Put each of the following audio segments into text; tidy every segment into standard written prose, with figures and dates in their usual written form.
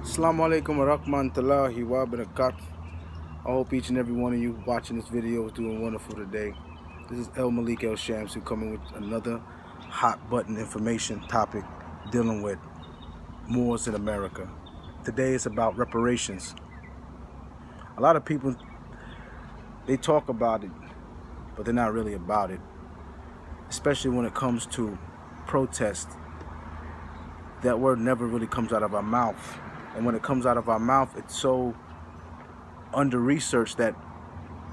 Assalamu alaikum wa rahmatullahi wa barakatuh. I hope each and every one of you watching this video is doing wonderful today. This is El Malik El Shamsu coming with another hot button information topic dealing with Moors in America. Today is about reparations. A lot of people, they talk about it, but they're not really about it. Especially when it comes to protest. That word never really comes out of our mouth. And when it comes out of our mouth, it's so under-researched that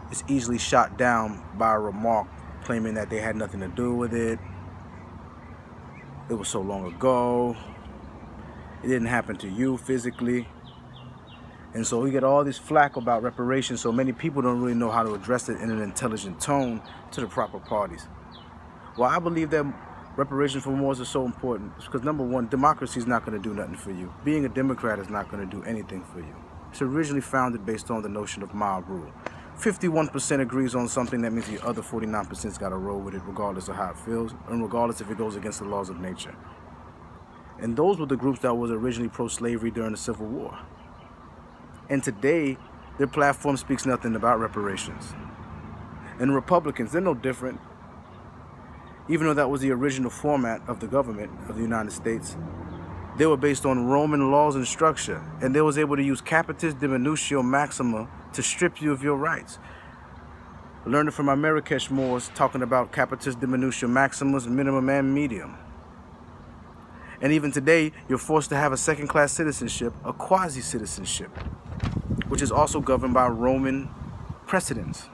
it's easily shot down by a remark claiming that they had nothing to do with it. It was so long ago. It didn't happen to you physically. And so we get all this flack about reparations, so many people don't really know how to address it in an intelligent tone to the proper parties. Well, I believe that reparations for Moors is so important because, number one, democracy is not going to do nothing for you. Being a Democrat is not going to do anything for you. It's originally founded based on the notion of mob rule. 51% agrees on something, that means the other 49%'s got to roll with it regardless of how it feels and regardless if it goes against the laws of nature. And those were the groups that was originally pro-slavery during the Civil War. And today, their platform speaks nothing about reparations. And Republicans, they're no different. Even though that was the original format of the government of the United States, they were based on Roman laws and structure, and they was able to use capitis diminutio maxima to strip you of your rights. I learned it from my Moorish Moors talking about capitis diminutio maximus, minimum and medium. And even today, you're forced to have a second-class citizenship, a quasi-citizenship, which is also governed by Roman precedents.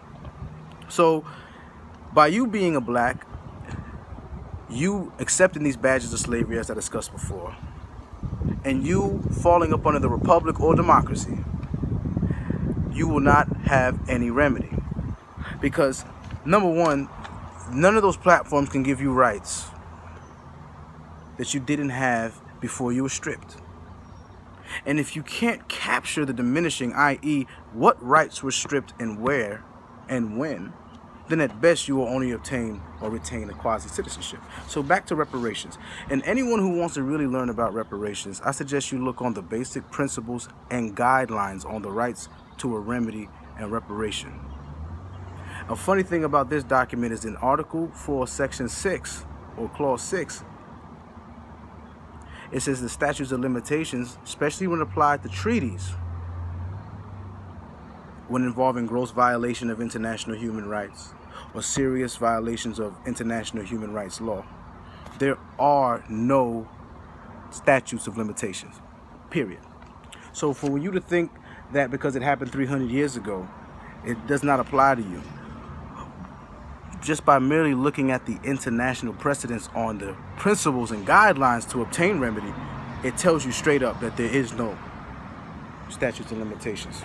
So, by you being a black, you accepting these badges of slavery, as I discussed before, and you falling up under the republic or democracy, you will not have any remedy. Because, number one, none of those platforms can give you rights that you didn't have before you were stripped. And if you can't capture the diminishing, i.e., what rights were stripped and where and when, then at best you will only obtain or retain a quasi-citizenship. So back to reparations. And anyone who wants to really learn about reparations, I suggest you look on the basic principles and guidelines on the rights to a remedy and reparation. A funny thing about this document is in Article 4, Section 6, or Clause 6, it says the statutes of limitations, especially when applied to treaties, when involving gross violation of international human rights or serious violations of international human rights law, there are no statutes of limitations, period. So for you to think that because it happened 300 years ago, it does not apply to you, just by merely looking at the international precedents on the principles and guidelines to obtain remedy, it tells you straight up that there is no statutes of limitations.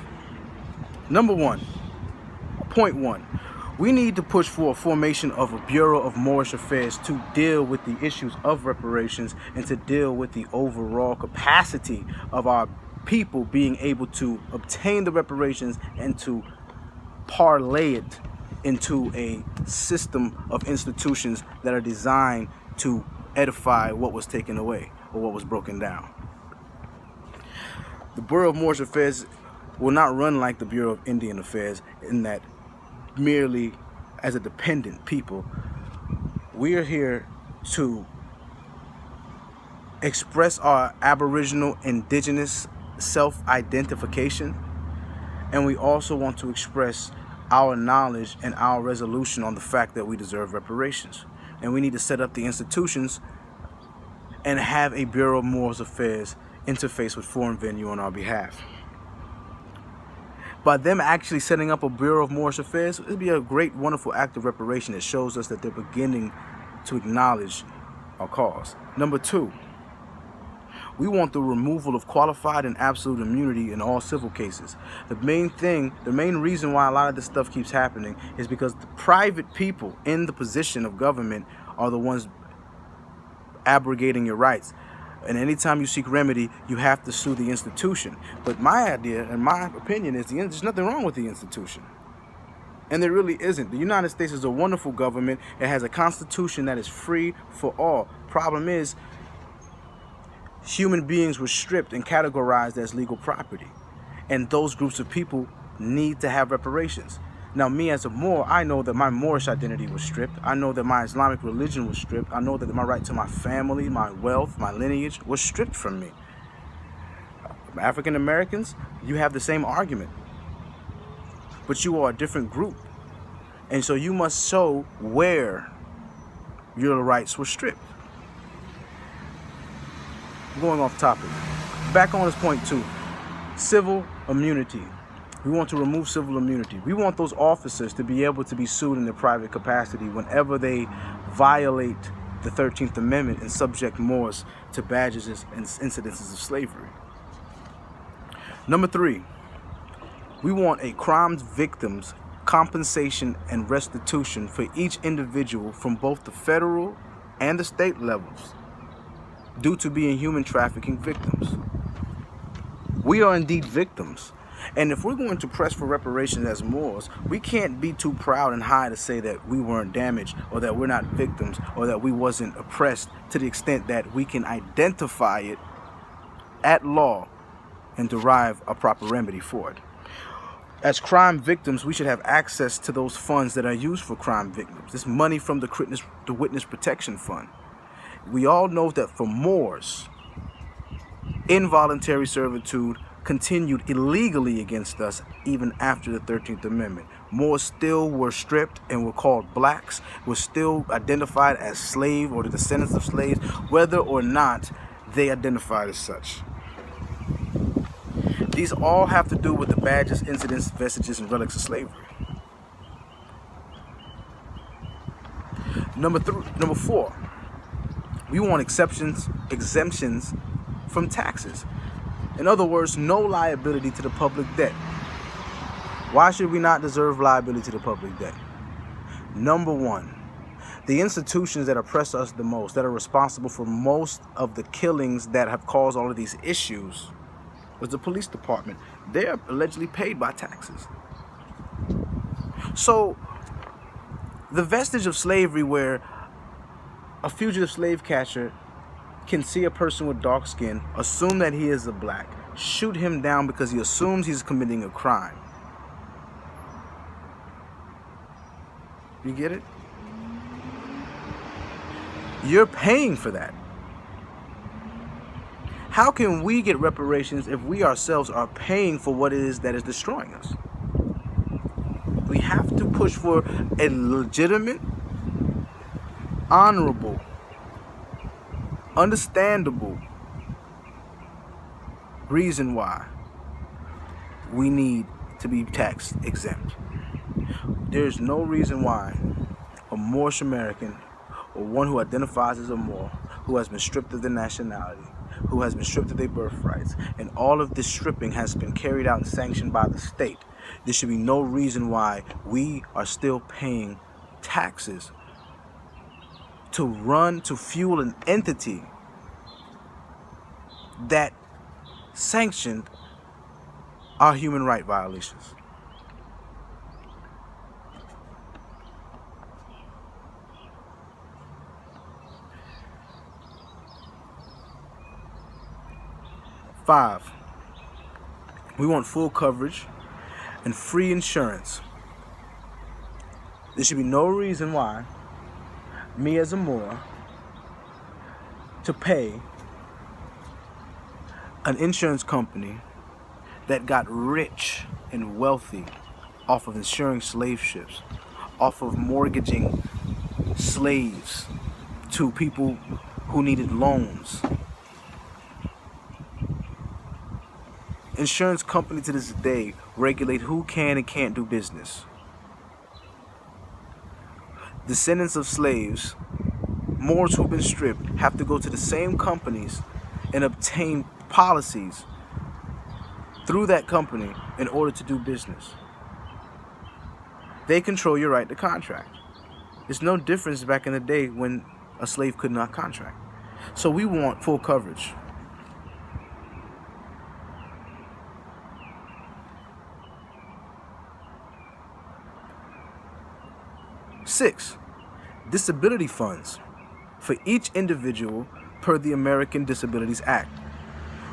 Number one, point one, we need to push for a formation of a Bureau of Moorish Affairs to deal with the issues of reparations and to deal with the overall capacity of our people being able to obtain the reparations and to parlay it into a system of institutions that are designed to edify what was taken away or what was broken down. The Bureau of Moorish Affairs will not run like the Bureau of Indian Affairs in that merely as a dependent people, we are here to express our Aboriginal indigenous self-identification, and we also want to express our knowledge and our resolution on the fact that we deserve reparations. And we need to set up the institutions and have a Bureau of Moorish Affairs interface with foreign venue on our behalf. By them actually setting up a Bureau of Moorish Affairs, it would be a great, wonderful act of reparation. It shows us that they're beginning to acknowledge our cause. Number two, we want the removal of qualified and absolute immunity in all civil cases. The main reason why a lot of this stuff keeps happening is because the private people in the position of government are the ones abrogating your rights. And anytime you seek remedy, you have to sue the institution. But my idea and my opinion is there's nothing wrong with the institution. And there really isn't. The United States is a wonderful government. It has a constitution that is free for all. Problem is, human beings were stripped and categorized as legal property. And those groups of people need to have reparations. Now, me as a Moor, I know that my Moorish identity was stripped. I know that my Islamic religion was stripped. I know that my right to my family, my wealth, my lineage was stripped from me. African Americans, you have the same argument, but you are a different group. And so you must show where your rights were stripped. Going off topic. Back on this point too. Civil immunity. We want to remove civil immunity. We want those officers to be able to be sued in their private capacity whenever they violate the 13th Amendment and subject Moors to badges and incidences of slavery. Number 3, we want a crime victims compensation and restitution for each individual from both the federal and the state levels due to being human trafficking victims. We are indeed victims. And if we're going to press for reparations as Moors, we can't be too proud and high to say that we weren't damaged or that we're not victims or that we wasn't oppressed to the extent that we can identify it at law and derive a proper remedy for it. As crime victims, we should have access to those funds that are used for crime victims. This money from the Witness Protection Fund. We all know that for Moors, involuntary servitude continued illegally against us even after the 13th Amendment. Moors still were stripped and were called blacks, were still identified as slave or the descendants of slaves, whether or not they identified as such. These all have to do with the badges, incidents, vestiges, and relics of slavery. Number 4, we want exemptions from taxes. In other words, no liability to the public debt. Why should we not deserve liability to the public debt? Number 1, the institutions that oppress us the most, that are responsible for most of the killings that have caused all of these issues, was the police department. They're allegedly paid by taxes. So the vestige of slavery where a fugitive slave catcher can see a person with dark skin, assume that he is a black, shoot him down because he assumes he's committing a crime. You get it? You're paying for that. How can we get reparations if we ourselves are paying for what it is that is destroying us? We have to push for a legitimate, honorable, understandable reason why we need to be tax exempt. There's no reason why a Moorish American or one who identifies as a Moor, who has been stripped of their nationality, who has been stripped of their birthrights, and all of this stripping has been carried out and sanctioned by the state, there should be no reason why we are still paying taxes to fuel an entity that sanctioned our human right violations. Five, we want full coverage and free insurance. There should be no reason why me as a Moor to pay an insurance company that got rich and wealthy off of insuring slave ships, off of mortgaging slaves to people who needed loans. Insurance companies to this day regulate who can and can't do business. Descendants of slaves, Moors who've been stripped, have to go to the same companies and obtain policies through that company in order to do business. They control your right to contract. There's no difference back in the day when a slave could not contract. So we want full coverage. Six, disability funds for each individual per the American Disabilities Act.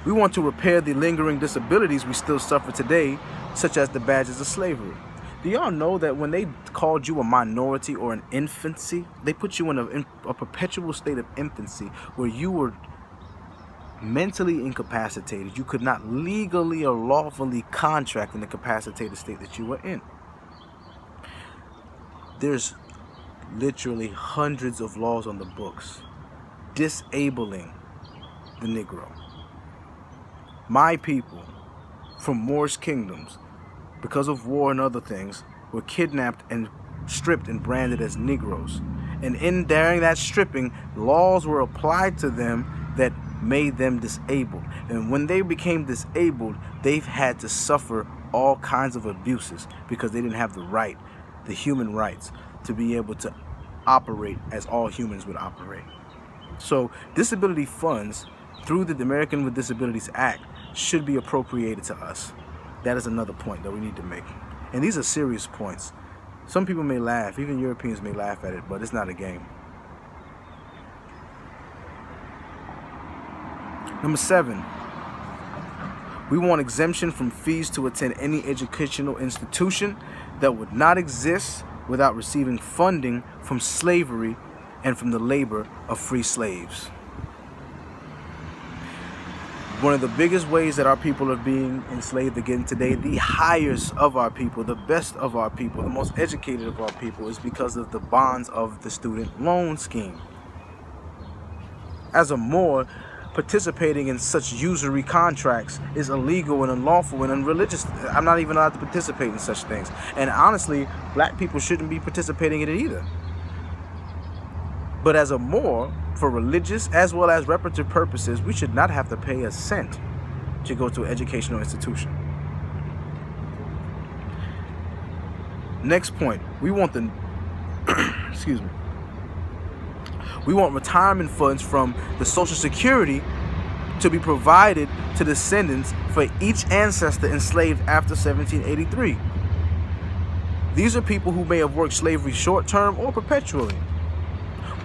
We want to repair the lingering disabilities we still suffer today, such as the badges of slavery. Do y'all know that when they called you a minority or an infancy, they put you in a perpetual state of infancy where you were mentally incapacitated? You could not legally or lawfully contract in the incapacitated state that you were in. There's literally hundreds of laws on the books disabling the Negro. My people from Moorish kingdoms, because of war and other things, were kidnapped and stripped and branded as Negroes. And during that stripping, laws were applied to them that made them disabled. And when they became disabled, they've had to suffer all kinds of abuses because they didn't have the right, the human rights, to be able to operate as all humans would operate. So disability funds through the American with Disabilities Act should be appropriated to us. That is another point that we need to make. And these are serious points. Some people may laugh, even Europeans may laugh at it, but it's not a game. Number 7, we want exemption from fees to attend any educational institution that would not exist without receiving funding from slavery and from the labor of free slaves. One of the biggest ways that our people are being enslaved again today, the highest of our people, the best of our people, the most educated of our people, is because of the bonds of the student loan scheme. As a Moor, participating in such usury contracts is illegal and unlawful and unreligious. I'm not even allowed to participate in such things. And honestly, black people shouldn't be participating in it either. But as a Moor, for religious as well as reparative purposes, we should not have to pay a cent to go to an educational institution. Next point, we want the excuse me. We want retirement funds from the Social Security to be provided to descendants for each ancestor enslaved after 1783. These are people who may have worked slavery short-term or perpetually.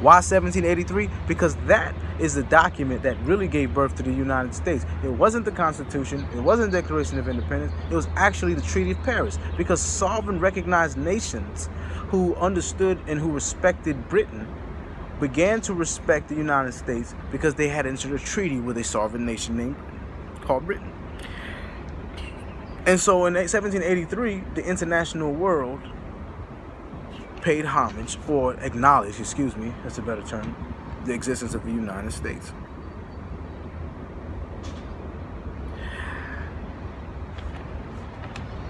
Why 1783? Because that is the document that really gave birth to the United States. It wasn't the Constitution, it wasn't the Declaration of Independence, it was actually the Treaty of Paris. Because sovereign recognized nations who understood and who respected Britain began to respect the United States because they had entered a treaty with a sovereign nation called Britain. And so in 1783, the international world paid homage, or acknowledged, excuse me, that's a better term, the existence of the United States.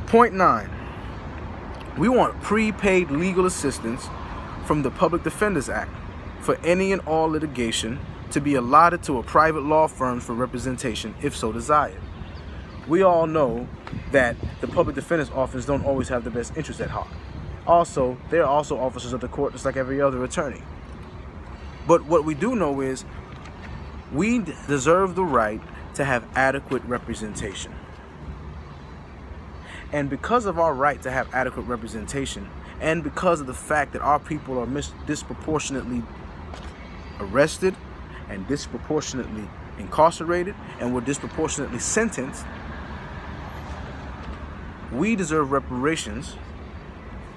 Point 9, we want prepaid legal assistance from the Public Defenders Act for any and all litigation to be allotted to a private law firm for representation if so desired. We all know that the Public Defender's Office don't always have the best interest at heart. Also, they're also officers of the court just like every other attorney. But what we do know is we deserve the right to have adequate representation. And because of our right to have adequate representation, and because of the fact that our people are disproportionately arrested and disproportionately incarcerated and were disproportionately sentenced, we deserve reparations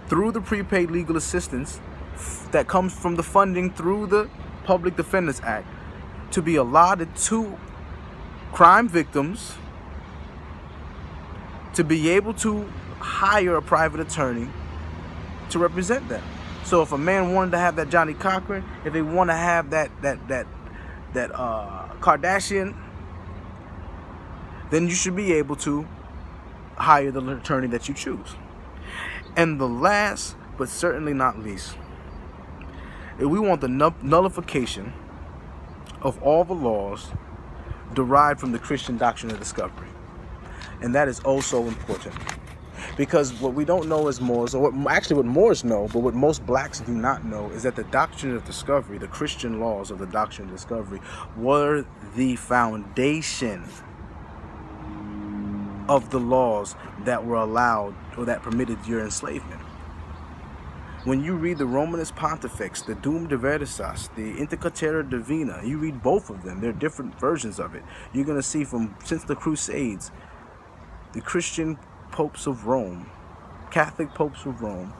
through the prepaid legal assistance that comes from the funding through the Public Defenders Act to be allotted to crime victims to be able to hire a private attorney to represent them. So if a man wanted to have that Johnny Cochran, if they want to have that Kardashian, then you should be able to hire the attorney that you choose. And the last, but certainly not least, we want the nullification of all the laws derived from the Christian doctrine of discovery. And that is also important. Because what we don't know as Moors, or what Moors know, but what most blacks do not know, is that the doctrine of discovery, the Christian laws of the doctrine of discovery, were the foundation of the laws that were allowed or that permitted your enslavement. When you read the Romanus Pontifex, the Dum de Veritas, the Intercatera Divina, you read both of them. They're different versions of it. You're going to see since the Crusades, the Christian popes of Rome, Catholic popes of Rome,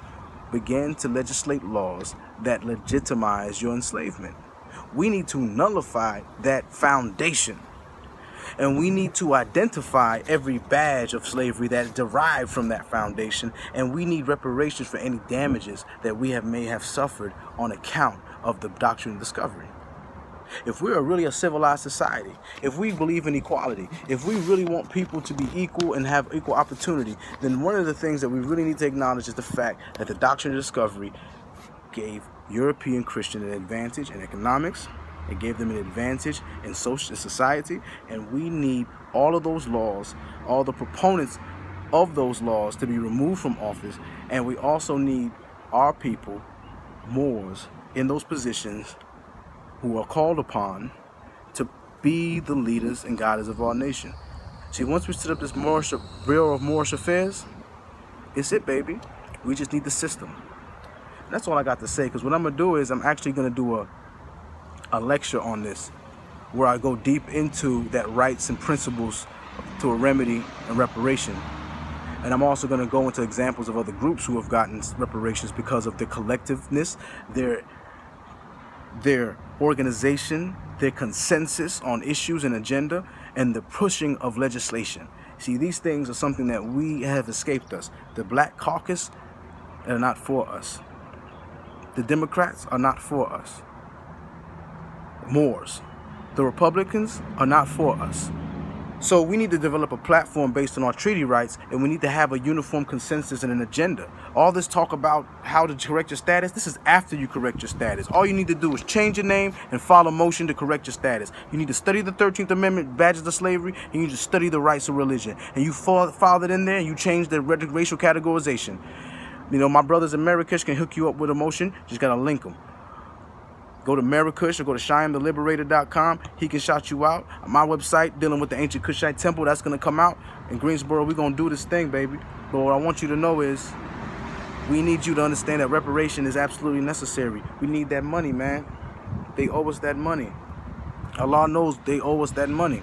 began to legislate laws that legitimize your enslavement. We need to nullify that foundation. And we need to identify every badge of slavery that derived from that foundation. And we need reparations for any damages that we may have suffered on account of the doctrine of discovery. If we are really a civilized society, if we believe in equality, if we really want people to be equal and have equal opportunity, then one of the things that we really need to acknowledge is the fact that the doctrine of discovery gave European Christian an advantage in economics. It gave them an advantage in society, and we need all of those laws, all the proponents of those laws to be removed from office, and we also need our people, Moors, in those positions who are called upon to be the leaders and guiders of our nation. See, once we set up this Bureau of Moorish Affairs, it's it, baby. We just need the system. That's all I got to say, because what I'm going to do is I'm actually going to do a lecture on this where I go deep into that rights and principles to a remedy and reparation. And I'm also going to go into examples of other groups who have gotten reparations because of their collectiveness, their organization, their consensus on issues and agenda, and the pushing of legislation. See, these things are something that we have escaped us. The Black Caucus are not for us. The Democrats are not for us. Moors. The Republicans are not for us. So we need to develop a platform based on our treaty rights, and we need to have a uniform consensus and an agenda. All this talk about how to correct your status, this is after you correct your status. All you need to do is change your name and file a motion to correct your status. You need to study the 13th Amendment, badges of slavery, and you need to study the rights of religion. And you file it in there, and you change the racial categorization. You know, my brothers in Marrakesh can hook you up with a motion. Just got to link them. Go to Marrakesh or go to ShyamTheLiberator.com. He can shout you out. My website, dealing with the ancient Kushite temple, that's going to come out. In Greensboro, we're going to do this thing, baby. But what I want you to know is we need you to understand that reparation is absolutely necessary. We need that money, man. They owe us that money. Allah knows they owe us that money.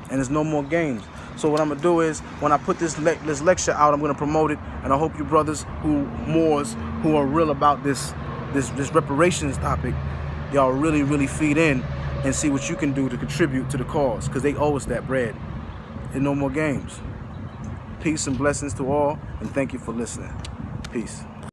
And there's no more games. So what I'm going to do is, when I put this lecture out, I'm going to promote it. And I hope you brothers Moors who are real about this reparations topic, y'all really feed in and see what you can do to contribute to the cause, because they owe us that bread. And no more games. Peace and blessings to all, and thank you for listening. Peace.